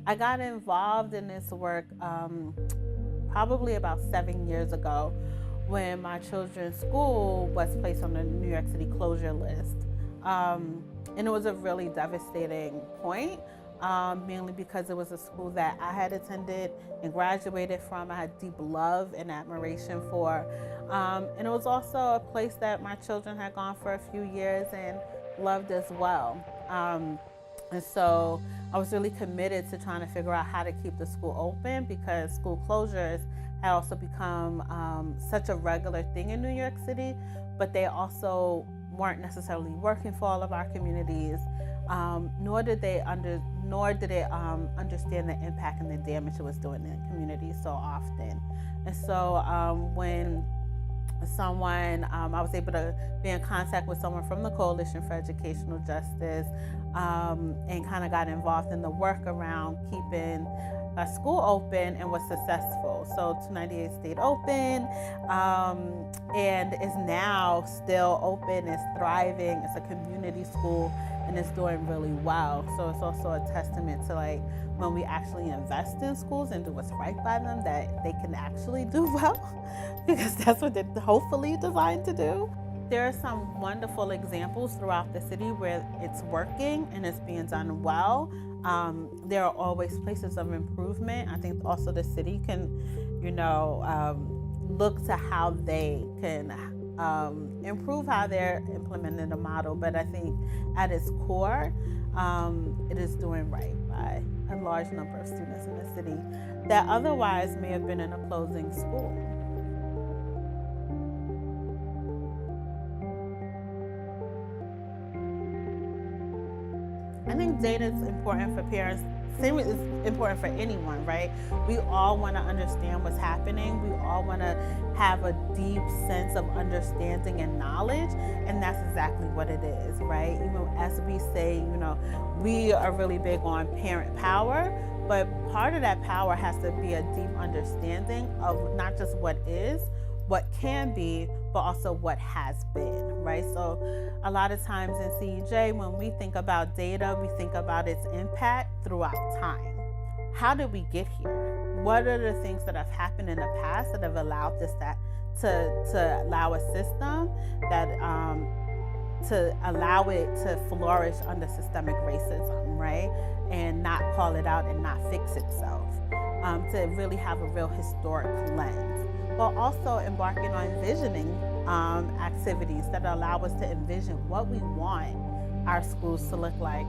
I got involved in this work probably about 7 years ago when my children's school was placed on the New York City closure list. And it was a really devastating point, mainly because it was a school that I had attended and graduated from. I had deep love and admiration for. And it was also a place that my children had gone for a few years and loved as well. And so I was really committed to trying to figure out how to keep the school open, because school closures had also become such a regular thing in New York City, but they also weren't necessarily working for all of our communities, nor did they understand the impact and the damage it was doing in the community so often. And so when I was able to be in contact with someone from the Coalition for Educational Justice, and kind of got involved in the work around keeping a school open, and was successful. So 298 stayed open, and is now still open, it's thriving, it's a community school, and it's doing really well. So it's also a testament to, like, when we actually invest in schools and do what's right by them, that they can actually do well, because that's what they're hopefully designed to do. There are some wonderful examples throughout the city where it's working and it's being done well. There are always places of improvement. I think also the city can, look to how they can improve how they're implementing the model. But I think at its core, it is doing right by a large number of students in the city that otherwise may have been in a closing school. I think data is important for parents. Same is important for anyone, right? We all want to understand what's happening. We all want to have a deep sense of understanding and knowledge, and that's exactly what it is, right? Even as we say, we are really big on parent power, but part of that power has to be a deep understanding of not just what is, what can be, but also what has been, right? So a lot of times in CEJ, when we think about data, we think about its impact throughout time. How did we get here? What are the things that have happened in the past that have allowed to allow a system that to allow it to flourish under systemic racism, right? And not call it out and not fix itself. To really have a real historic lens, while also embarking on envisioning activities that allow us to envision what we want our schools to look like